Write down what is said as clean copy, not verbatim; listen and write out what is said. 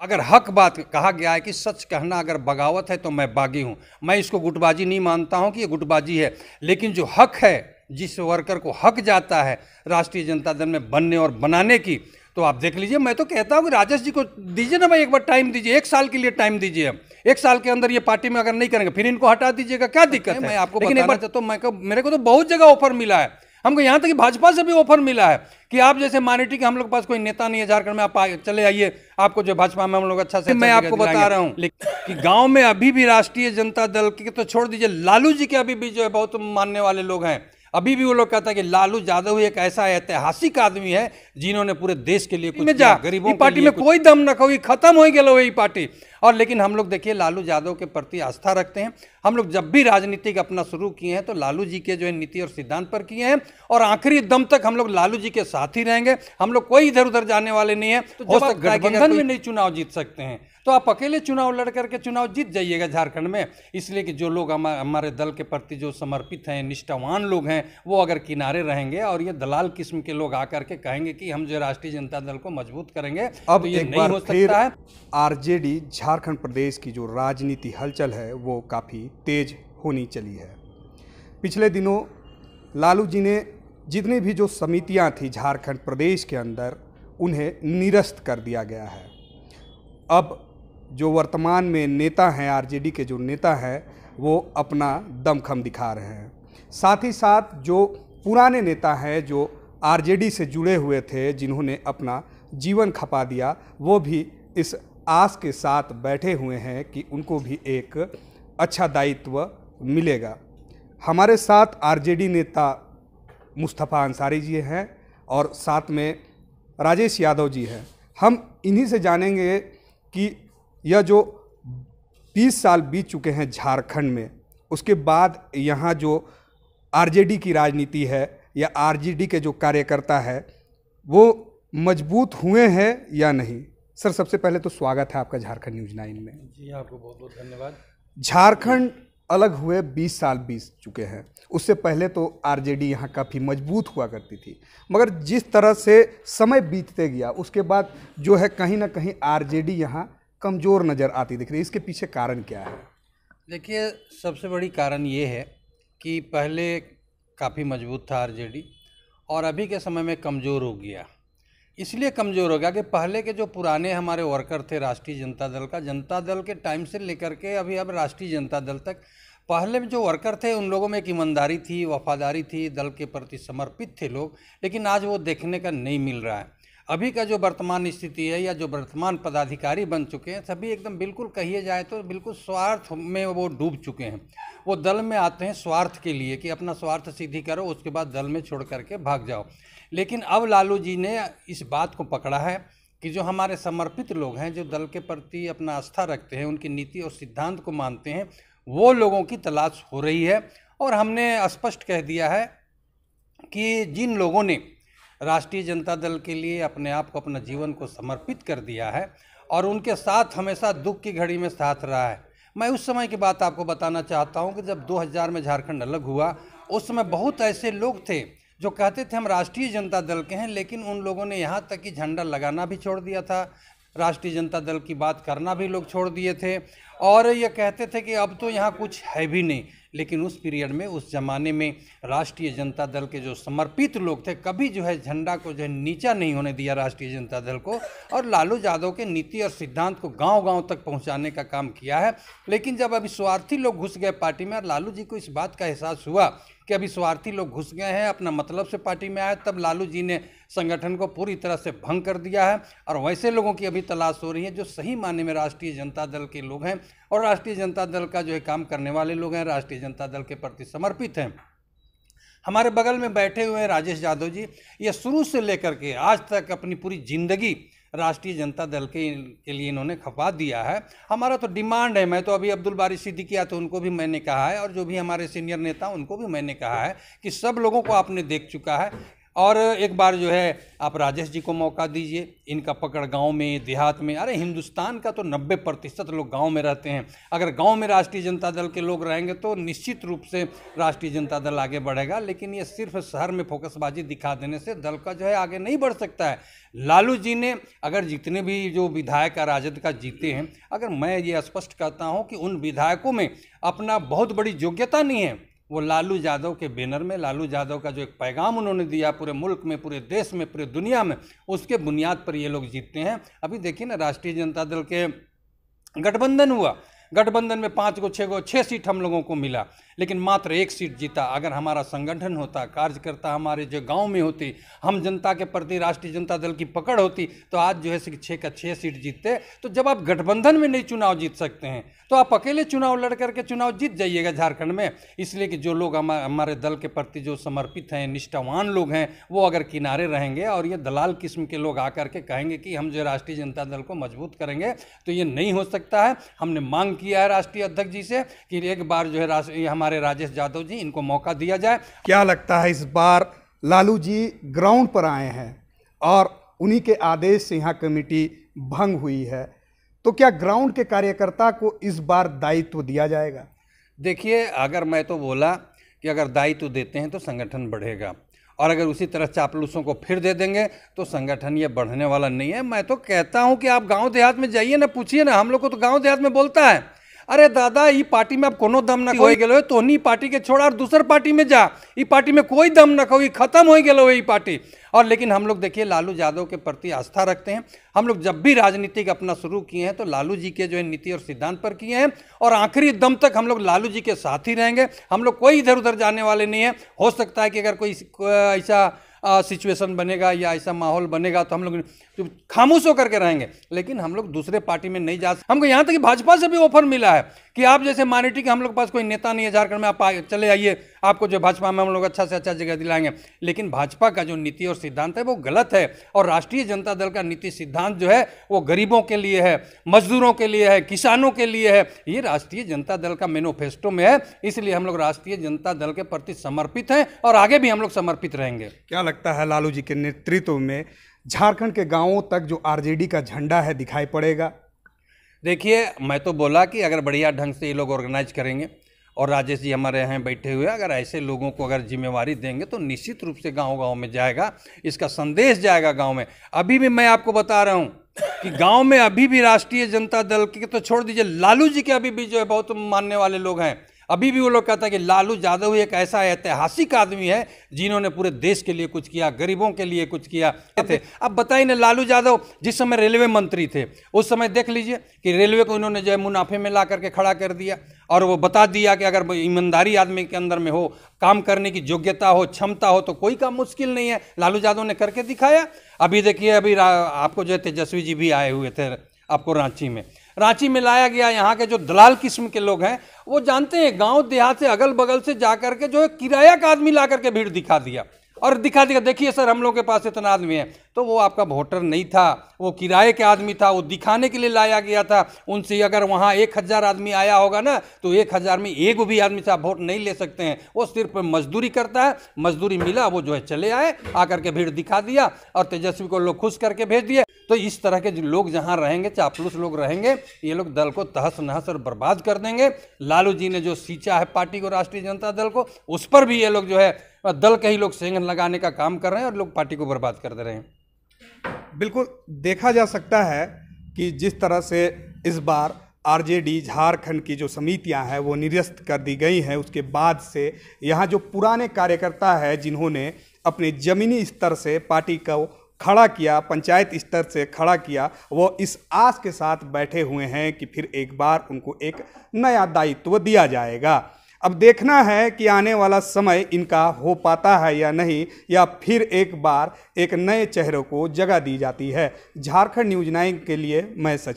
अगर हक बात कहा गया है कि सच कहना अगर बगावत है तो मैं बागी हूं। मैं इसको गुटबाजी नहीं मानता हूं कि ये गुटबाजी है, लेकिन जो हक है, जिस वर्कर को हक जाता है राष्ट्रीय जनता दल में बनने और बनाने की, तो आप देख लीजिए। मैं तो कहता हूं कि राजेश जी को दीजिए ना भाई, एक बार टाइम दीजिए, 1 साल के लिए टाइम दीजिए। हम 1 साल के अंदर ये पार्टी में अगर नहीं करेंगे फिर इनको हटा दीजिएगा, क्या दिक्कत है? मैं आपको बताना चाहता हूं, मेरे को तो बहुत जगह ऑफर मिला है, हमको यहाँ तक कि भाजपा से भी ऑफर मिला है कि आप जैसे मानिटी कि हम लोग के पास कोई नेता नहीं है झारखंड में, आप चले आइए, आपको जो भाजपा में हम लोग अच्छा से मैं आपको बता रहा हूँ कि गांव में अभी भी राष्ट्रीय जनता दल की तो छोड़ दीजिए, लालू जी के अभी भी जो है बहुत मानने वाले लोग हैं। अभी भी वो लोग कहता है कि लालू यादव एक ऐसा ऐतिहासिक आदमी है जिन्होंने पूरे देश के लिए कुछ किया, गरीबों पार्टी में कोई दम न कोई खत्म हो गया ये पार्टी। और लेकिन हम लोग देखिए लालू यादव के प्रति आस्था रखते हैं। हम लोग जब भी राजनीतिक अपना शुरू किए हैं तो लालू जी के जो है नीति और सिद्धांत पर किए हैं, और आखिरी दम तक हम लोग लालू जी के साथ ही रहेंगे। हम लोग कोई इधर उधर जाने वाले नहीं है। तो जब आप गठबंधन में नहीं चुनाव जीत सकते हैं तो आप अकेले चुनाव लड़ करके चुनाव जीत जाइएगा झारखंड में। इसलिए कि जो लोग हमारे दल के प्रति जो समर्पित हैं, निष्ठावान लोग हैं, वो अगर किनारे रहेंगे और ये दलाल किस्म के लोग आकर के कहेंगे कि हम जो राष्ट्रीय जनता दल को मजबूत करेंगे, अब तो ये एक नहीं बार हो फिर सकता है। आरजेडी झारखंड प्रदेश की जो राजनीति हलचल है वो काफ़ी तेज होनी चली है। पिछले दिनों लालू जी ने जितनी भी जो समितियां थी झारखंड प्रदेश के अंदर, उन्हें निरस्त कर दिया गया है। अब जो वर्तमान में नेता हैं, आरजेडी के जो नेता हैं, वो अपना दमखम दिखा रहे हैं। साथ ही साथ जो पुराने नेता हैं जो आरजेडी से जुड़े हुए थे, जिन्होंने अपना जीवन खपा दिया, वो भी इस आस के साथ बैठे हुए हैं कि उनको भी एक अच्छा दायित्व मिलेगा। हमारे साथ आरजेडी नेता मुस्तफ़ा अंसारी जी हैं और साथ में राजेश यादव जी हैं। हम इन्हीं से जानेंगे कि यह जो 20 साल बीत चुके हैं झारखंड में, उसके बाद यहाँ जो आरजेडी की राजनीति है या आरजेडी के जो कार्यकर्ता है वो मजबूत हुए हैं या नहीं। सर, सबसे पहले तो स्वागत है आपका झारखंड न्यूज़ 9 में। जी, आपको बहुत बहुत धन्यवाद। झारखंड अलग हुए 20 साल बीत चुके हैं। उससे पहले तो आरजेडी यहाँ काफ़ी मजबूत हुआ करती थी, मगर जिस तरह से समय बीतते गया उसके बाद जो है कहीं ना कहीं आरजेडी यहाँ कमज़ोर नज़र आती दिख रही है। इसके पीछे कारण क्या है? देखिए, सबसे बड़ी कारण ये है कि पहले काफ़ी मजबूत था आरजेडी और अभी के समय में कमज़ोर हो गया। इसलिए कमज़ोर हो गया कि पहले के जो पुराने हमारे वर्कर थे राष्ट्रीय जनता दल का, जनता दल के टाइम से लेकर के अभी अब राष्ट्रीय जनता दल तक, पहले में जो वर्कर थे उन लोगों में एक ईमानदारी थी, वफादारी थी, दल के प्रति समर्पित थे लोग, लेकिन आज वो देखने का नहीं मिल रहा है। अभी का जो वर्तमान स्थिति है या जो वर्तमान पदाधिकारी बन चुके हैं, सभी एकदम बिल्कुल कहिए जाए तो बिल्कुल स्वार्थ में वो डूब चुके हैं। वो दल में आते हैं स्वार्थ के लिए कि अपना स्वार्थ सिद्धि करो, उसके बाद दल में छोड़ करके भाग जाओ। लेकिन अब लालू जी ने इस बात को पकड़ा है कि जो हमारे समर्पित लोग हैं, जो दल के प्रति अपना आस्था रखते हैं, उनकी नीति और सिद्धांत को मानते हैं, वो लोगों की तलाश हो रही है। और हमने स्पष्ट कह दिया है कि जिन लोगों ने राष्ट्रीय जनता दल के लिए अपने आप को, अपना जीवन को समर्पित कर दिया है और उनके साथ हमेशा दुख की घड़ी में साथ रहा है। मैं उस समय की बात आपको बताना चाहता हूं कि जब 2000 में झारखंड अलग हुआ, उस समय बहुत ऐसे लोग थे जो कहते थे हम राष्ट्रीय जनता दल के हैं, लेकिन उन लोगों ने यहाँ तक कि झंडा लगाना भी छोड़ दिया था, राष्ट्रीय जनता दल की बात करना भी लोग छोड़ दिए थे और ये कहते थे कि अब तो यहाँ कुछ है भी नहीं। लेकिन उस पीरियड में, उस ज़माने में राष्ट्रीय जनता दल के जो समर्पित लोग थे, कभी जो है झंडा को जो है नीचा नहीं होने दिया राष्ट्रीय जनता दल को, और लालू यादव के नीति और सिद्धांत को गांव-गांव तक पहुंचाने का काम किया है। लेकिन जब अभी स्वार्थी लोग घुस गए पार्टी में और लालू जी को इस बात का एहसास हुआ कि अभी स्वार्थी लोग घुस गए हैं, अपना मतलब से पार्टी में आए, तब लालू जी ने संगठन को पूरी तरह से भंग कर दिया है। और वैसे लोगों की अभी तलाश हो रही है जो सही मायने में राष्ट्रीय जनता दल के लोग हैं और राष्ट्रीय जनता दल का जो है काम करने वाले लोग हैं, राष्ट्रीय जनता दल के प्रति समर्पित हैं। हमारे बगल में बैठे हुए हैं राजेश यादव जी, ये शुरू से लेकर के आज तक अपनी पूरी जिंदगी राष्ट्रीय जनता दल के लिए इन्होंने खपा दिया है। हमारा तो डिमांड है, मैं तो अभी अब्दुल बारी सिद्दीकी किया तो उनको भी मैंने कहा है और जो भी हमारे सीनियर नेता उनको भी मैंने कहा है कि सब लोगों को आपने देख चुका है और एक बार जो है आप राजेश जी को मौका दीजिए, इनका पकड़ गांव में देहात में, अरे हिंदुस्तान का तो 90% लोग गांव में रहते हैं। अगर गांव में राष्ट्रीय जनता दल के लोग रहेंगे तो निश्चित रूप से राष्ट्रीय जनता दल आगे बढ़ेगा, लेकिन ये सिर्फ शहर में फोकसबाजी दिखा देने से दल का जो है आगे नहीं बढ़ सकता है। लालू जी ने अगर जितने भी जो विधायक राजद का जीते हैं, अगर मैं ये स्पष्ट कहता हूँ कि उन विधायकों में अपना बहुत बड़ी योग्यता नहीं है, वो लालू यादव के बैनर में लालू यादव का जो एक पैगाम उन्होंने दिया पूरे मुल्क में, पूरे देश में, पूरे दुनिया में, उसके बुनियाद पर ये लोग जीतते हैं। अभी देखिए ना, राष्ट्रीय जनता दल के गठबंधन हुआ, गठबंधन में 5 को 6 सीट हम लोगों को मिला, लेकिन मात्र 1 सीट जीता। अगर हमारा संगठन होता, कार्यकर्ता हमारे जो गांव में होती, हम जनता के प्रति राष्ट्रीय जनता दल की पकड़ होती, तो आज जो है 6 का 6 सीट जीतते। तो जब आप गठबंधन में नहीं चुनाव जीत सकते हैं तो आप अकेले चुनाव लड़ करके चुनाव जीत जाइएगा झारखंड में। इसलिए कि जो लोग हमारे दल के प्रति जो समर्पित हैं, निष्ठावान लोग हैं, वो अगर किनारे रहेंगे और ये दलाल किस्म के लोग आकर के कहेंगे कि हम जो राष्ट्रीय जनता दल को मजबूत करेंगे, तो ये नहीं हो सकता है। हमने मांग किया है राष्ट्रीय अध्यक्ष जी से कि एक बार जो है हमारे राजेश यादव जी, इनको मौका दिया जाए। क्या लगता है, इस बार लालू जी ग्राउंड पर आए हैं और उन्हीं के आदेश से यहाँ कमेटी भंग हुई है, तो क्या ग्राउंड के कार्यकर्ता को इस बार दायित्व दिया जाएगा? देखिए, अगर मैं तो बोला कि अगर दायित्व देते हैं तो संगठन बढ़ेगा, और अगर उसी तरह चापलूसों को फिर दे देंगे तो संगठन ये बढ़ने वाला नहीं है। मैं तो कहता हूं कि आप गांव देहात में जाइए ना, पूछिए ना, हम लोग को तो गांव देहात में बोलता है, अरे दादा ई पार्टी में आप कोनो दम न हो गए तो नहीं पार्टी के छोड़ा और दूसर पार्टी में जा, ई पार्टी में कोई दम न खो, खत्म हो गए ई पार्टी। और लेकिन हम लोग देखिए लालू यादव के प्रति आस्था रखते हैं। हम लोग जब भी राजनीतिक अपना शुरू किए हैं तो लालू जी के जो है नीति और सिद्धांत पर किए हैं, और आखिरी दम तक हम लोग लालू जी के साथ ही रहेंगे। हम लोग कोई इधर उधर जाने वाले नहीं है। हो सकता है कि अगर कोई ऐसा सिचुएशन बनेगा या ऐसा माहौल बनेगा तो हम लोग खामोश होकर के रहेंगे, लेकिन हम लोग दूसरे पार्टी में नहीं जा सकते। हमको यहाँ तक कि भाजपा से भी ऑफर मिला है कि आप जैसे मानिटी कि हम लोग के पास कोई नेता नहीं है झारखंड में, आप चले आइए, आपको जो भाजपा में हम लोग अच्छा से अच्छा जगह दिलाएंगे। लेकिन भाजपा का जो नीति और सिद्धांत है वो गलत है, और राष्ट्रीय जनता दल का नीति सिद्धांत जो है वो गरीबों के लिए है, मजदूरों के लिए है, किसानों के लिए है। ये राष्ट्रीय जनता दल का मैनिफेस्टो में है, इसलिए हम लोग राष्ट्रीय जनता दल के प्रति समर्पित हैं और आगे भी हम लोग समर्पित रहेंगे। क्या लगता है लालू जी के नेतृत्व में झारखंड के गांवों तक जो आरजेडी का झंडा है दिखाई पड़ेगा? देखिए, मैं तो बोला कि अगर बढ़िया ढंग से ये लोग ऑर्गेनाइज करेंगे और राजेश जी हमारे यहाँ बैठे हुए अगर ऐसे लोगों को अगर जिम्मेवारी देंगे तो निश्चित रूप से गांव-गांव में जाएगा, इसका संदेश जाएगा गांव में। अभी भी मैं आपको बता रहा हूँ कि गांव में अभी भी राष्ट्रीय जनता दल के तो छोड़ दीजिए, लालू जी के अभी भी जो है बहुत मानने वाले लोग हैं। अभी भी वो लोग कहते हैं कि लालू यादव एक ऐसा ऐतिहासिक आदमी है जिन्होंने पूरे देश के लिए कुछ किया, गरीबों के लिए कुछ किया थे। अब बताइए ना, लालू यादव जिस समय रेलवे मंत्री थे उस समय देख लीजिए कि रेलवे को इन्होंने जो है मुनाफे में ला करके खड़ा कर दिया, और वो बता दिया कि अगर ईमानदारी आदमी के अंदर में हो, काम करने की योग्यता हो, क्षमता हो, तो कोई काम मुश्किल नहीं है। लालू यादव ने करके दिखाया। अभी देखिए, अभी आपको जो है तेजस्वी जी भी आए हुए थे आपको रांची में लाया गया। यहाँ के जो दलाल किस्म के लोग हैं वो जानते हैं, गांव देहात से अगल बगल से जा करके जो है किराया का आदमी ला करके भीड़ दिखा दिया, देखिए सर हम लोग के पास इतना आदमी है। तो वो आपका वोटर नहीं था, वो किराए के आदमी था, वो दिखाने के लिए लाया गया था। उनसे अगर वहाँ 1000 आदमी आया होगा ना तो 1000 में एक भी आदमी से आप वोट नहीं ले सकते हैं। वो सिर्फ मजदूरी करता है, मजदूरी मिला वो जो है चले आए, आकर के भीड़ दिखा दिया और तेजस्वी को लोग खुश करके भेज दिए। तो इस तरह के जो लोग जहाँ रहेंगे, चापलूस लोग रहेंगे, ये लोग दल को तहस नहस और बर्बाद कर देंगे। लालू जी ने जो सींचा है पार्टी को, राष्ट्रीय जनता दल को, उस पर भी ये लोग जो है दल के ही लोग सेंगन लगाने का काम कर रहे हैं और लोग पार्टी को बर्बाद कर दे रहे हैं। बिल्कुल देखा जा सकता है कि जिस तरह से इस बार आरजेडी झारखंड की जो समितियां हैं वो निरस्त कर दी गई हैं, उसके बाद से यहाँ जो पुराने कार्यकर्ता है जिन्होंने अपने ज़मीनी स्तर से पार्टी को खड़ा किया, पंचायत स्तर से खड़ा किया, वो इस आस के साथ बैठे हुए हैं कि फिर एक बार उनको एक नया दायित्व दिया जाएगा। अब देखना है कि आने वाला समय इनका हो पाता है या नहीं, या फिर एक बार एक नए चेहरे को जगह दी जाती है। झारखंड न्यूज़ 9 के लिए मैं सचिन।